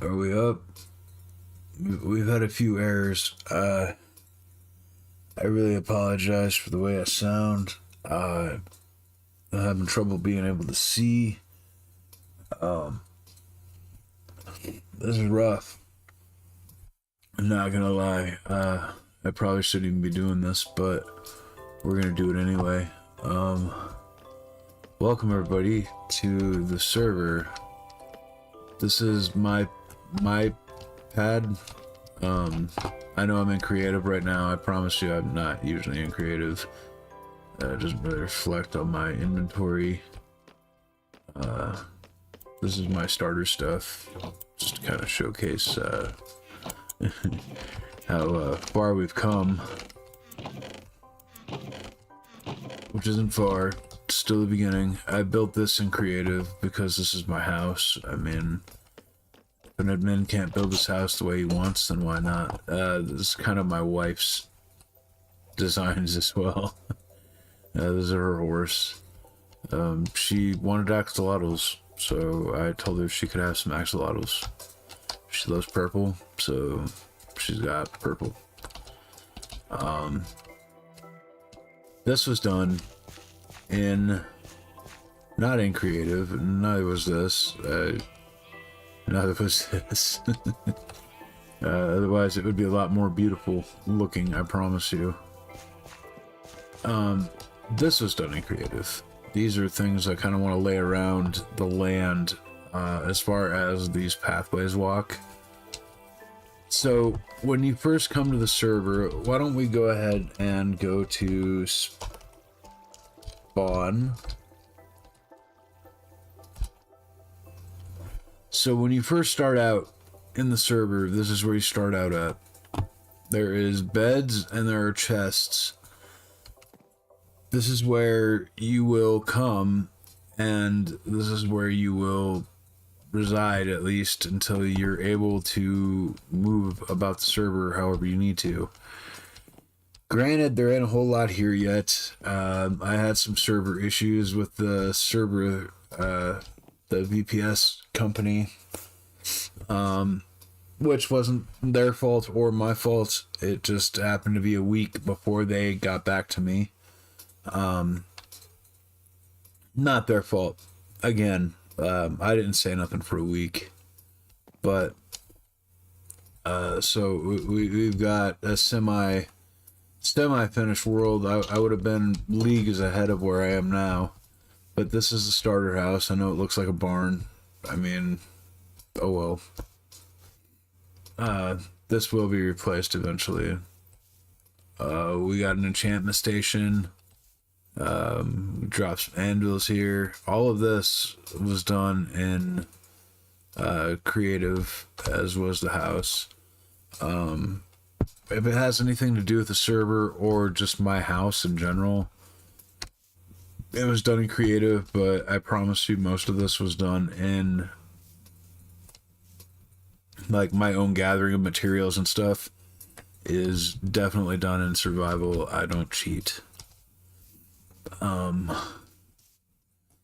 Are we up? We've had a few errors. I really apologize for the way I sound. I'm having trouble being able to see. This is rough. I'm not gonna lie. I probably shouldn't even be doing this, but we're gonna do it anyway. Welcome everybody to the server. This is my pad. I know I'm in creative right now. I promise you I'm not usually in creative. Just really reflect on my inventory. This is my starter stuff, just to kind of showcase how far we've come, which isn't far. Still the beginning. I built this in creative because this is my house. I mean, if an admin can't build his house the way he wants, then why not? This is kind of my wife's designs as well. This is her horse. She wanted axolotls, so I told her she could have some axolotls. She loves purple, so she's got purple. This was done in, not in creative, neither was this. Neither was this. Otherwise it would be a lot more beautiful looking, I promise you. This was done in creative. These are things I kind of want to lay around the land as far as these pathways walk. So when you first come to the server, why don't we go ahead and go to spawn. So when you first start out in the server, this is where you start out at. There is beds and there are chests. This is where you will come, and this is where you will reside, at least until you're able to move about the server however you need to. Granted, there ain't a whole lot here yet. I had some server issues with the server, the VPS company, which wasn't their fault or my fault. It just happened to be a week before they got back to me. Not their fault. Again, I didn't say nothing for a week, but so we've got a semi-finished world. I would have been leagues ahead of where I am now, but this is the starter house. I know it looks like a barn. I mean, oh well. This will be replaced eventually. We got an enchantment station. Drop some anvils here. All of this was done in creative, as was the house. If it has anything to do with the server or just my house in general, it was done in creative, but I promise you most of this was done in like my own gathering of materials and stuff is definitely done in survival. I don't cheat.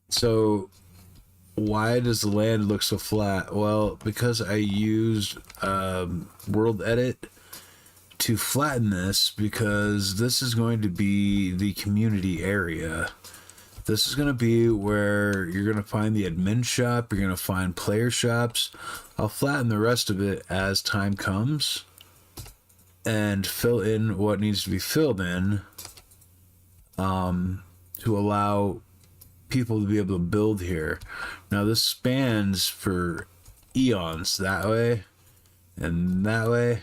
So why does the land look so flat? Well, because I used World Edit to flatten this, because this is going to be the community area. This is going to be where you're going to find the admin shop, you're going to find player shops. I'll flatten the rest of it as time comes and fill in what needs to be filled in, to allow people to be able to build here. Now this spans for eons that way and that way.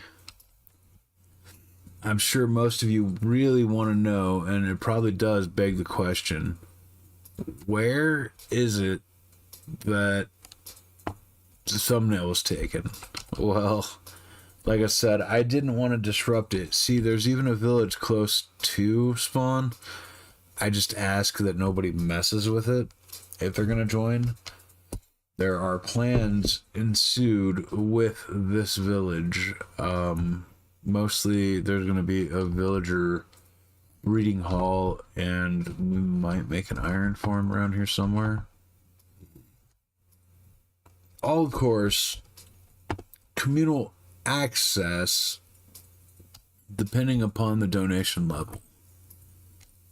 I'm sure most of you really want to know, and it probably does beg the question, where is it that the thumbnail was taken? Well, like I said, I didn't want to disrupt it. See, there's even a village close to spawn. I just ask that nobody messes with it if they're going to join. There are plans ensued with this village. Mostly there's going to be a villager reading hall, and we might make an iron farm around here somewhere. All, of course, communal access depending upon the donation level.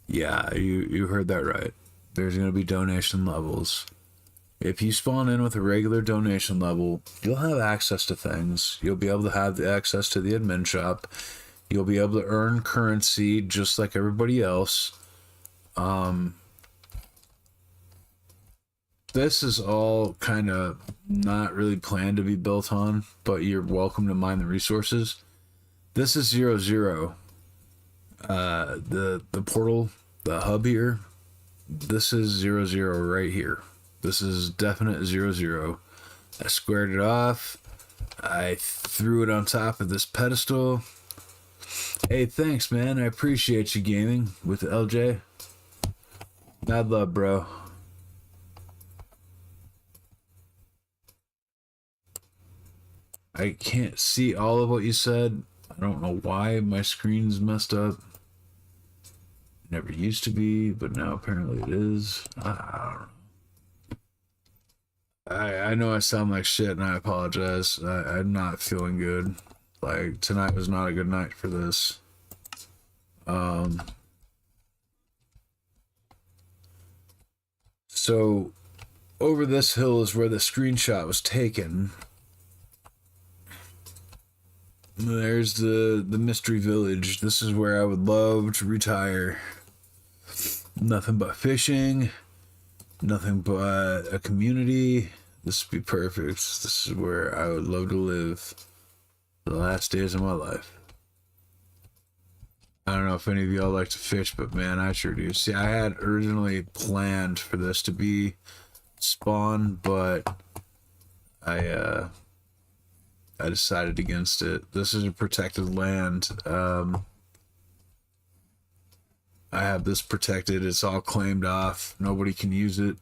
Yeah, you heard that right. There's going to be donation levels. If you spawn in with a regular donation level, you'll have access to things. You'll be able to have the access to the admin shop. You'll be able to earn currency just like everybody else. This is all kind of not really planned to be built on, but you're welcome to mine the resources. This is 0-0. The portal, the hub here, this is 0-0 right here. This is definite 0-0. I squared it off. I threw it on top of this pedestal. Hey, thanks, man. I appreciate you gaming with LJ. Mad love, bro. I can't see all of what you said. I don't know why my screen's messed up. It never used to be, but now apparently it is. I don't know. I know I sound like shit and I apologize. I'm not feeling good. Like, tonight was not a good night for this. So, over this hill is where the screenshot was taken. There's the mystery village. This is where I would love to retire. Nothing but fishing. Nothing but a community. This would be perfect. This is where I would love to live the last days of my life. I don't know if any of y'all like to fish, but man, I sure do. See, I had originally planned for this to be spawn, but I decided against it. This is a protected land. I have this protected. It's all claimed off. Nobody can use it.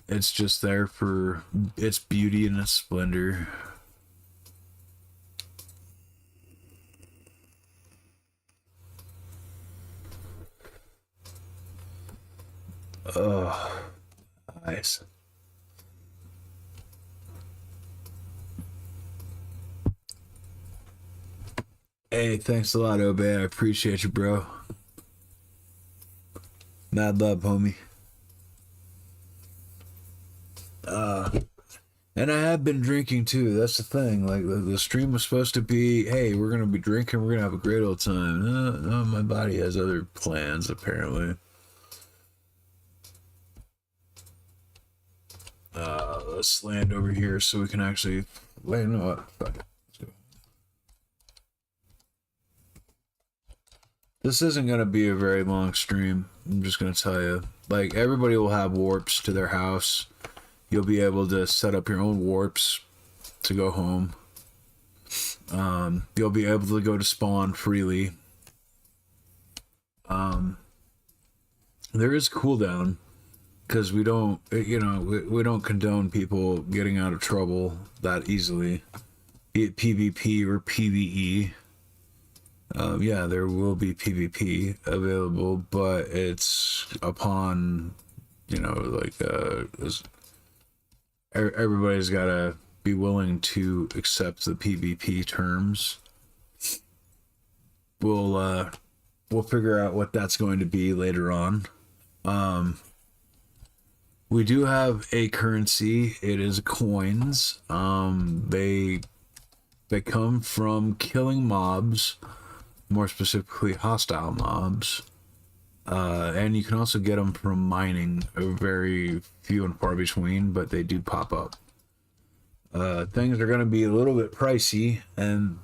It's just there for its beauty and its splendor. Oh, nice. Hey, thanks a lot, Obey. I appreciate you, bro. Mad love, homie. And I have been drinking too. That's the thing. Like the stream was supposed to be, hey, we're gonna be drinking, we're gonna have a great old time. No, my body has other plans apparently. Let's land over here so we can actually land. No, fuck it. Let's go. This isn't gonna be a very long stream. I'm just gonna tell you. Like, everybody will have warps to their house. You'll be able to set up your own warps to go home. You'll be able to go to spawn freely. There is cooldown, because we don't, we don't condone people getting out of trouble that easily, be it PvP or PvE. Yeah, there will be PvP available, but it's upon, everybody's got to be willing to accept the PvP terms. We'll figure out what that's going to be later on. We do have a currency. It is coins. They come from killing mobs, more specifically hostile mobs. And you can also get them from mining, very few and far between, but they do pop up. Things are going to be a little bit pricey and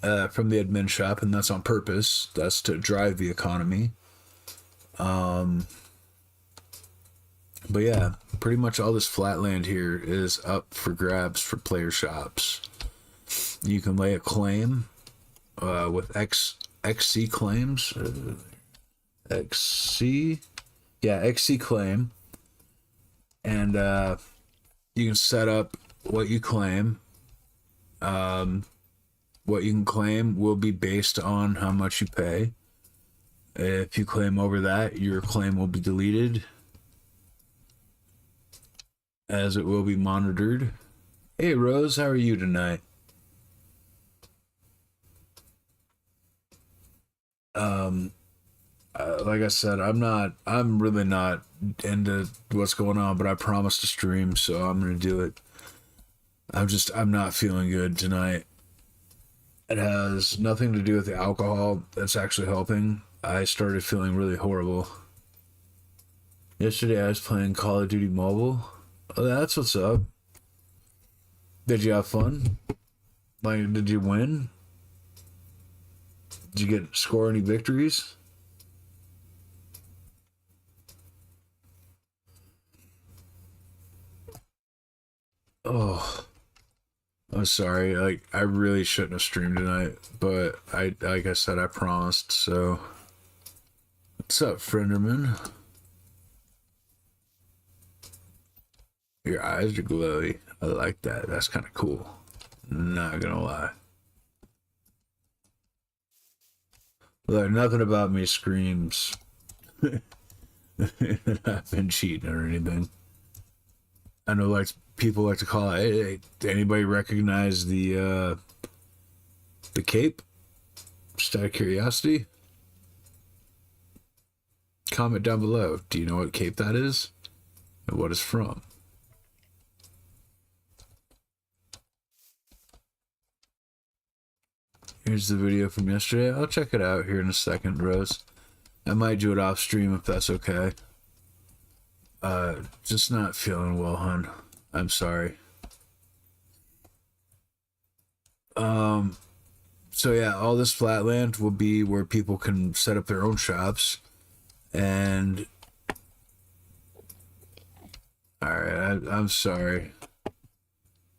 from the admin shop, and that's on purpose. That's to drive the economy. But yeah, pretty much all this flat land here is up for grabs for player shops. You can lay a claim with XC claims. XC claim, and you can set up what you claim. What you can claim will be based on how much you pay. If you claim over that, your claim will be deleted, as it will be monitored. Hey Rose, how are you tonight? Um, like I said, I'm really not into what's going on, but I promised to stream, so I'm gonna do it. I'm not feeling good tonight. It has nothing to do with the alcohol that's actually helping. I started feeling really horrible. Yesterday I was playing Call of Duty Mobile. Oh, that's what's up. Did you have fun? Like, did you win? Did you score any victories? Oh, I'm sorry. Like, I really shouldn't have streamed tonight, but like I said, I promised. So, what's up, Frienderman? Your eyes are glowy. I like that. That's kind of cool. Not gonna lie. Like, nothing about me screams I've been cheating or anything. I know, like, people like to call it. Hey, anybody recognize the cape? Just out of curiosity, comment down below. Do you know what cape that is and what it's from? Here's the video from yesterday. I'll check it out here in a second, Rose. I might do it off stream if that's okay. Just not feeling well, hon. I'm sorry. So yeah, all this flatland will be where people can set up their own shops. And alright, I'm sorry.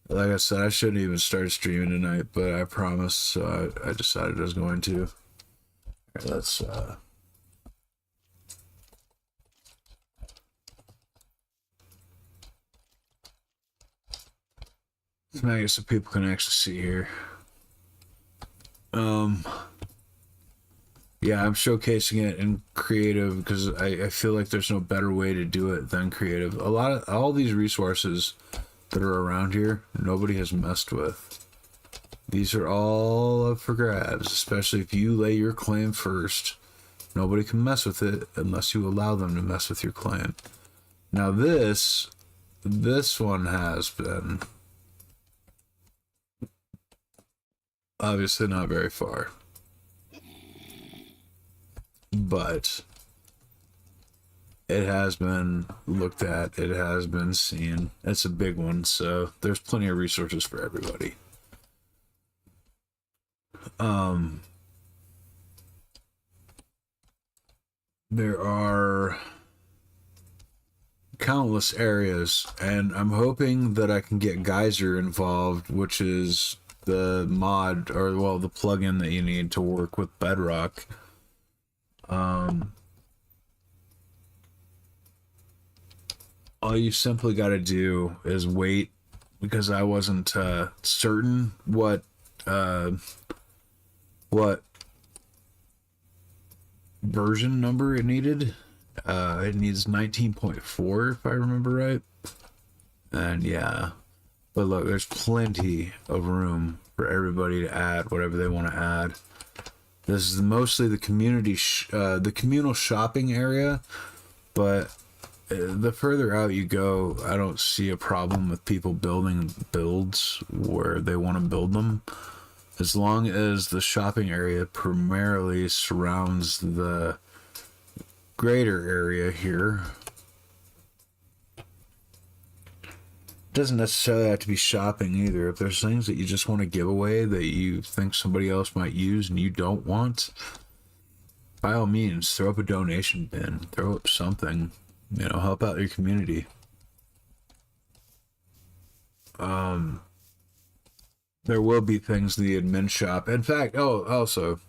Like I said, I shouldn't even start streaming tonight, but I promised, so I decided I was going to. Alright, let's make it so people can actually see here. Yeah, I'm showcasing it in creative because I feel like there's no better way to do it than creative. All these resources that are around here, nobody has messed with. These are all up for grabs, especially if you lay your claim first. Nobody can mess with it unless you allow them to mess with your claim. Now this one has been obviously not very far, but it has been looked at, it has been seen. It's a big one, so there's plenty of resources for everybody. There are countless areas, and I'm hoping that I can get Geyser involved, which is the mod, or well, the plugin that you need to work with Bedrock. All you simply got to do is wait, because I wasn't certain what version number it needed. It needs 19.4 if I remember right. And yeah, but look, there's plenty of room for everybody to add whatever they want to add. This is mostly the the communal shopping area, but the further out you go, I don't see a problem with people building builds where they want to build them, as long as the shopping area primarily surrounds the greater area here. Doesn't necessarily have to be shopping either. If there's things that you just want to give away that you think somebody else might use and you don't want, by all means, throw up a donation bin, throw up something, you know, help out your community. There will be things in the admin shop. In fact, also,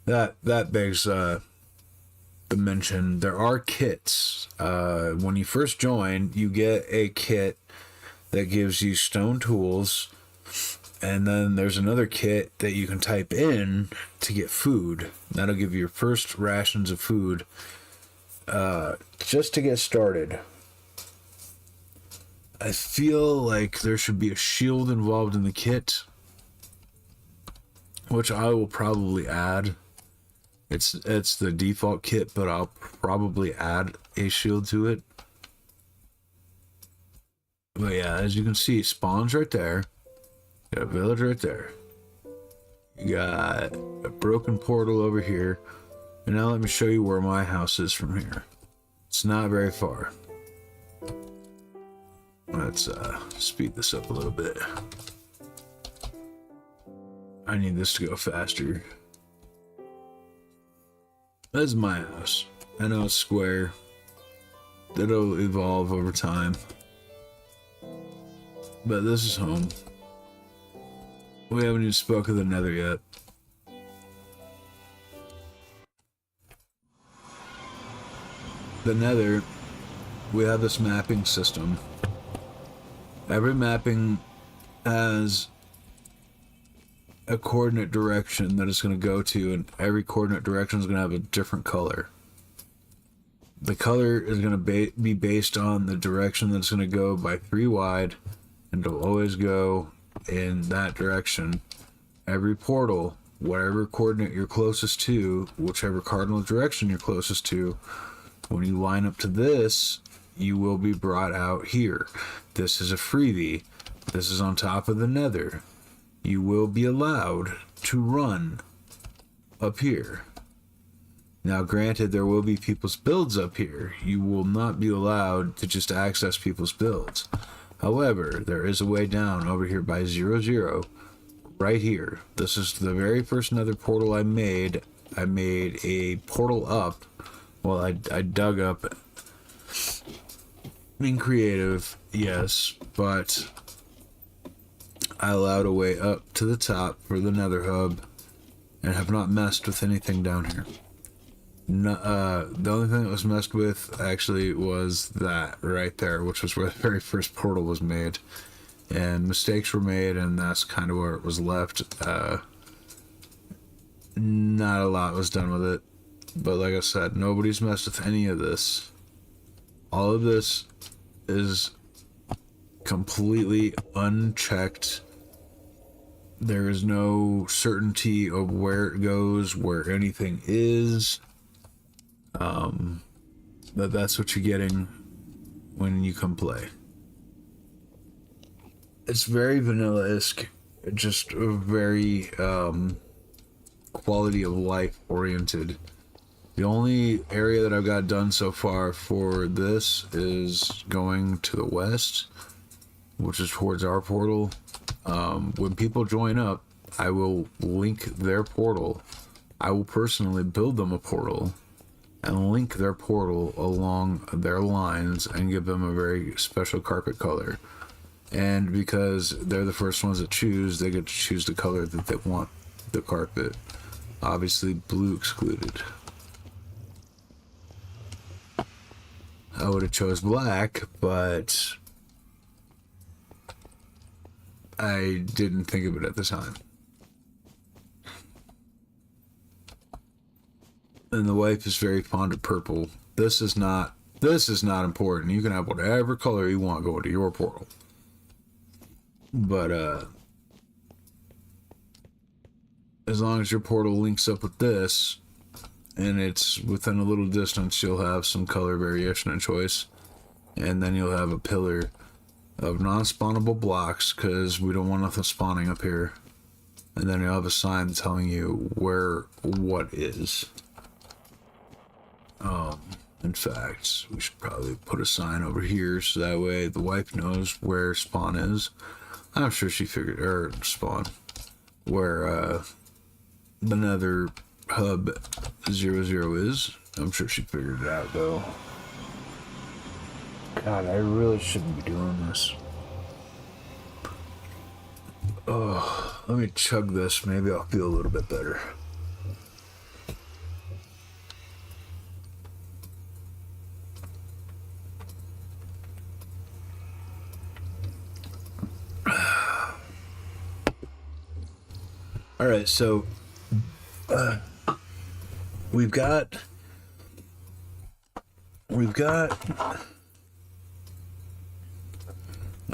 that begs the mention, there are kits. When you first join, you get a kit that gives you stone tools, and then there's another kit that you can type in to get food. That'll give you your first rations of food, just to get started. I feel like there should be a shield involved in the kit, which I will probably add. It's the default kit, but I'll probably add a shield to it. But yeah, as you can see, spawns right there. You got a village right there. You got a broken portal over here. And now let me show you where my house is from here. It's not very far. Let's speed this up a little bit. I need this to go faster. That's my house. I know it's square. It'll evolve over time. But this is home. We haven't even spoken of the Nether yet. The Nether, we have this mapping system. Every mapping has a coordinate direction that it's going to go to, and every coordinate direction is going to have a different color. The color is going to be based on the direction that it's going to go by 3 wide, and it'll always go in that direction. Every portal, whatever coordinate you're closest to, whichever cardinal direction you're closest to, when you line up to this, you will be brought out here. This is a freebie. This is on top of the Nether. You will be allowed to run up here. Now, granted, there will be people's builds up here. You will not be allowed to just access people's builds. However, there is a way down over here by 00, right here. This is the very first Nether portal I made. I made a portal up. Well, I dug up in creative, yes, but I allowed a way up to the top for the Nether hub and have not messed with anything down here. No, the only thing that was messed with actually was that right there, which was where the very first portal was made, and mistakes were made, and that's kind of where it was left. Not a lot was done with it, but like I said, nobody's messed with any of this. All of this is completely unchecked. There is no certainty of where it goes, where anything is. That's what you're getting when you come play. It's very vanilla-esque, just very quality of life oriented. The only area that I've got done so far for this is going to the west, which is towards our portal. When people join up, I will link their portal. I will personally build them a portal and link their portal along their lines and give them a very special carpet color. And because they're the first ones that choose, they get to choose the color that they want the carpet. Obviously, blue excluded. I would have chose black, but I didn't think of it at the time. And the wife is very fond of purple. This is not important. You can have whatever color you want go to your portal. But as long as your portal links up with this, and it's within a little distance, you'll have some color variation and choice. And then you'll have a pillar of non-spawnable blocks, because we don't want nothing spawning up here. And then you'll have a sign telling you where what is. In fact, we should probably put a sign over here so that way the wife knows where spawn is. I'm sure she figured, or spawn, where the Nether hub 00 is. I'm sure she figured it out though. God, I really shouldn't be doing this. Oh, let me chug this. Maybe I'll feel a little bit better. All right, so we've got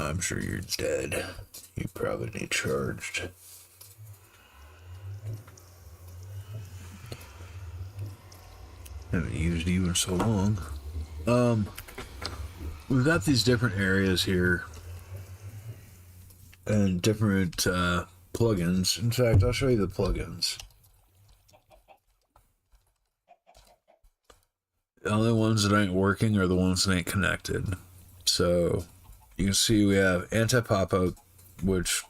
I'm sure you're dead. You probably need charged. Haven't used you in so long. We've got these different areas here and different plugins. In fact, I'll show you the plugins. The only ones that ain't working are the ones that ain't connected. So you can see we have anti-pop-up, which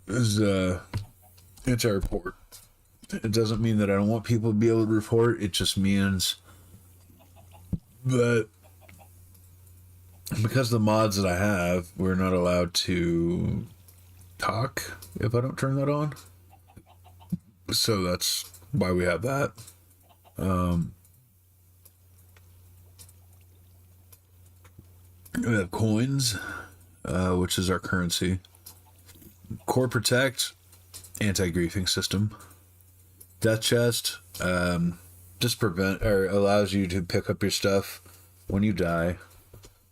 is anti-report. It doesn't mean that I don't want people to be able to report. It just means that because of the mods that I have, we're not allowed to talk if I don't turn that on. So that's why we have that. We have coins, which is our currency. Core Protect, anti-griefing system. Death Chest, just allows you to pick up your stuff when you die.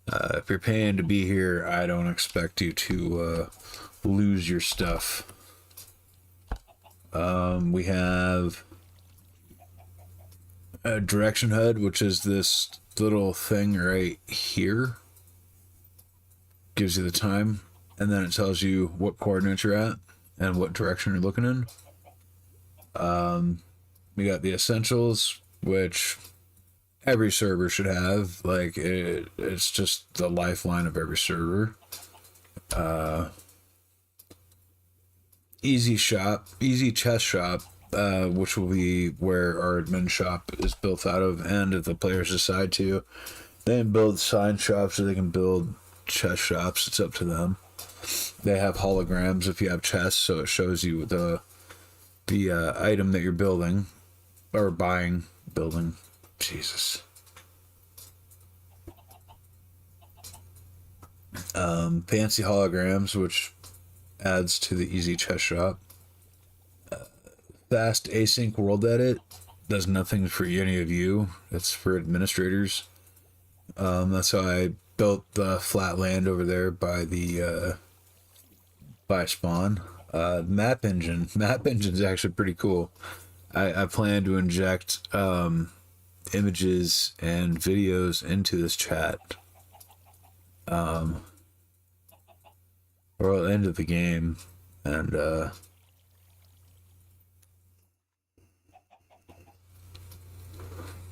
If you're paying to be here, I don't expect you to lose your stuff. We have a direction HUD, which is this little thing right here. Gives you the time, and then it tells you what coordinates you're at and what direction you're looking in. We got the essentials, which every server should have. Like it's just the lifeline of every server. Easy chest shop, which will be where our admin shop is built out of, and if the players decide to, they can build sign shops or they can build chest shops. It's up to them. They have holograms if you have chests, so it shows you the item that you're building or building. Jesus. Fancy holograms, which adds to the easy chest shop. Fast async world edit does nothing for any of you. It's for administrators. That's how I built the flat land over there by the by spawn. Map engine's actually pretty cool. I plan to inject images and videos into this chat or at the end of the game, and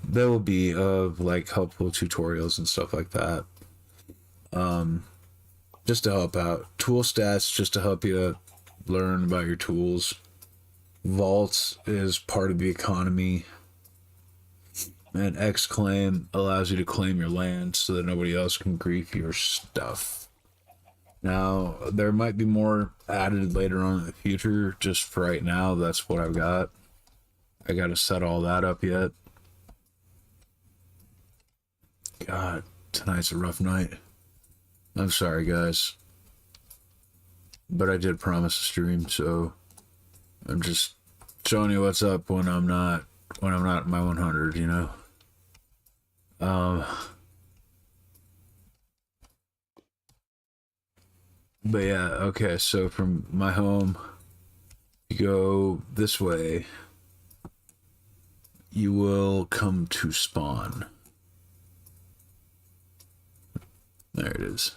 there will be like helpful tutorials and stuff like that, just to help out. Tool stats, just to help you learn about your tools. Vaults is part of the economy, and X-Claim allows you to claim your land so that nobody else can grief your stuff. Now, there might be more added later on in the future. Just for right now, that's what I've got. I gotta set all that up yet. God, tonight's a rough night. I'm sorry, guys. But I did promise a stream, so I'm just showing you what's up when I'm not at my 100, you know? But yeah, okay, so from my home, you go this way, you will come to spawn. There it is.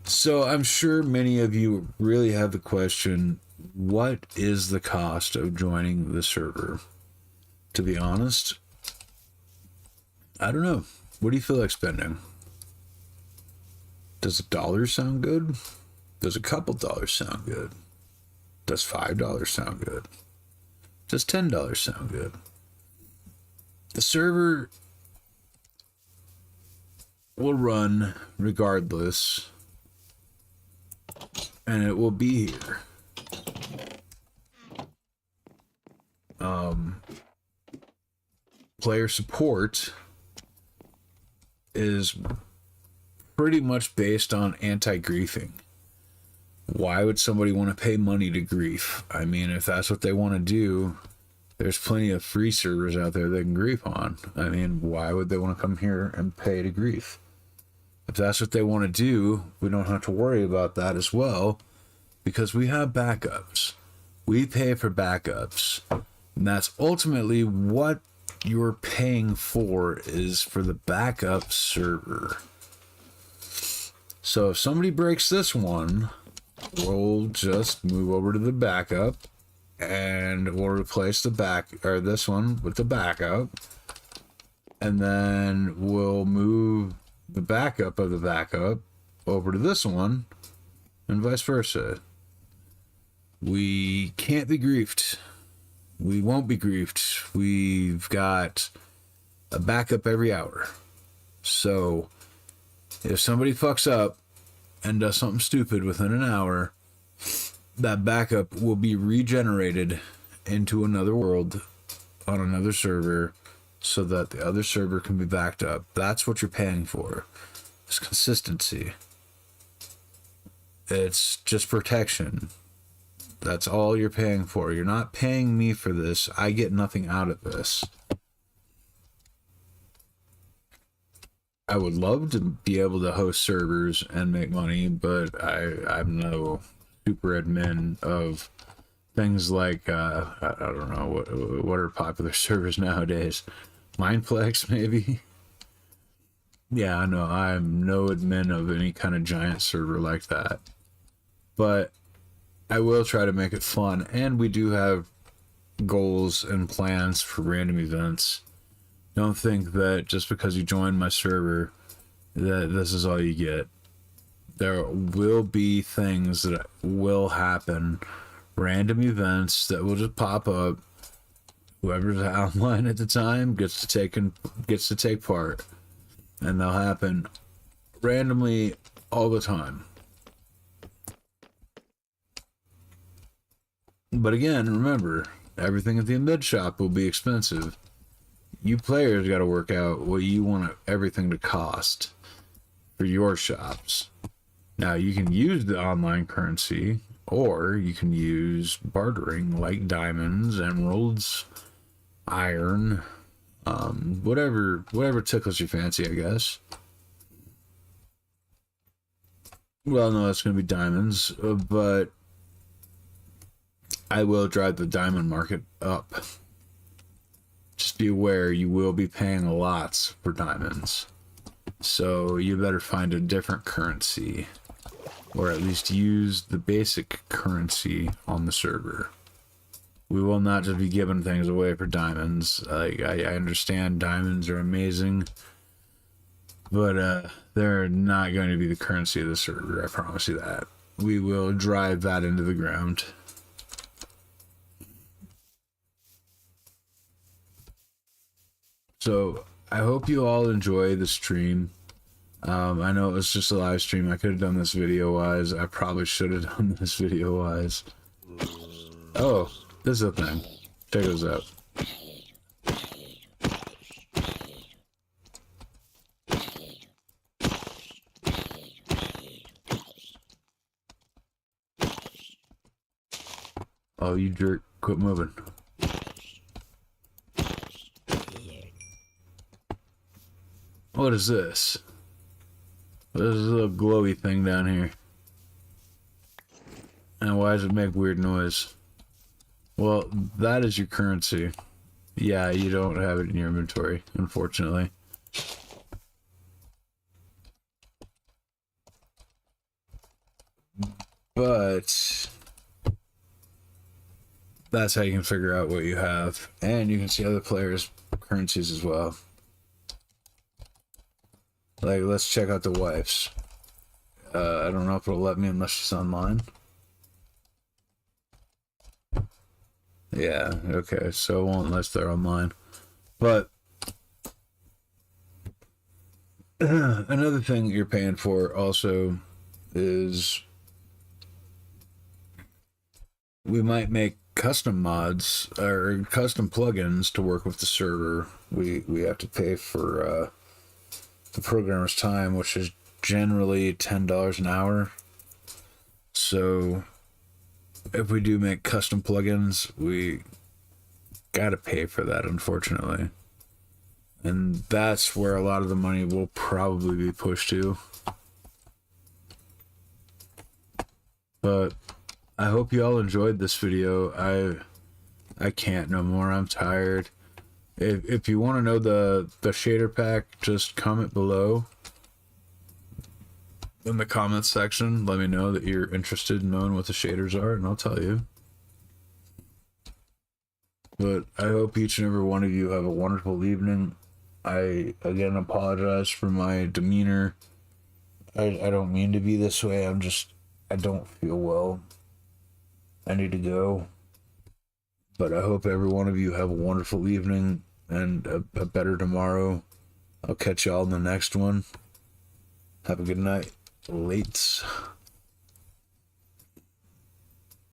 So I'm sure many of you really have the question, what is the cost of joining the server? To be honest, I don't know. What do you feel like spending? Does $1 sound good? Does a couple dollars sound good? Does $5 sound good? Does $10 sound good? The server will run regardless, and it will be here. Player support is pretty much based on anti-griefing. Why would somebody want to pay money to grief? I mean, if that's what they want to do, There's plenty of free servers out there they can grief on. I mean, why would they want to come here and pay to grief? If that's what they want to do, we don't have to worry about that as well, because we have backups. We pay for backups, and that's ultimately what you're paying for, is for the backup server. So if somebody breaks this one, we'll just move over to the backup, and we'll replace this one with the backup, and then we'll move the backup of the backup over to this one, and vice versa. We can't be griefed. We won't be griefed. We've got a backup every hour. So if somebody fucks up and does something stupid within an hour, that backup will be regenerated into another world on another server, so that the other server can be backed up. That's what you're paying for. It's consistency. It's just protection. That's all you're paying for. You're not paying me for this. I get nothing out of this. I would love to be able to host servers and make money, but I'm no super admin of things like, I don't know, what are popular servers nowadays? Mineplex, maybe? Yeah, I know, I'm no admin of any kind of giant server like that. But I will try to make it fun, and we do have goals and plans for random events. Don't think that just because you join my server that this is all you get. There will be things that will happen, random events that will just pop up. Whoever's online at the time gets to take part, and they'll happen randomly all the time. But again, remember, everything at the embed shop will be expensive. You players got to work out what you want everything to cost for your shops. Now, you can use the online currency, or you can use bartering like diamonds, emeralds, iron, whatever tickles your fancy, I guess. Well, no, that's going to be diamonds, but I will drive the diamond market up. Just be aware, you will be paying lots for diamonds. So you better find a different currency, or at least use the basic currency on the server. We will not just be giving things away for diamonds. Like, I understand diamonds are amazing, but they're not going to be the currency of the server, I promise you that. We will drive that into the ground. So I hope you all enjoy the stream. I know it was just a live stream. I could have done this video wise. I probably should have done this video wise. Oh, this is a thing. Check this out. Oh, you jerk. Quit moving. What is this? There's a little glowy thing down here. And why does it make weird noise? Well, that is your currency. Yeah, you don't have it in your inventory, unfortunately. But that's how you can figure out what you have. And you can see other players' currencies as well. Like, let's check out the wife's. I don't know if it'll let me unless she's online. Yeah, okay, so it won't unless they're online. But another thing you're paying for also is we might make custom mods or custom plugins to work with the server. We have to pay for the programmer's time, which is generally $10 an hour. So if we do make custom plugins, we gotta pay for that, unfortunately. And that's where a lot of the money will probably be pushed to. But I hope you all enjoyed this video. I can't no more. I'm tired. If you want to know the shader pack, just comment below in the comments section. Let me know that you're interested in knowing what the shaders are, and I'll tell you. But I hope each and every one of you have a wonderful evening. I again apologize for my demeanor. I don't mean to be this way. I don't feel well. I need to go. But I hope every one of you have a wonderful evening and a better tomorrow. I'll catch y'all in the next one. Have a good night. Lates.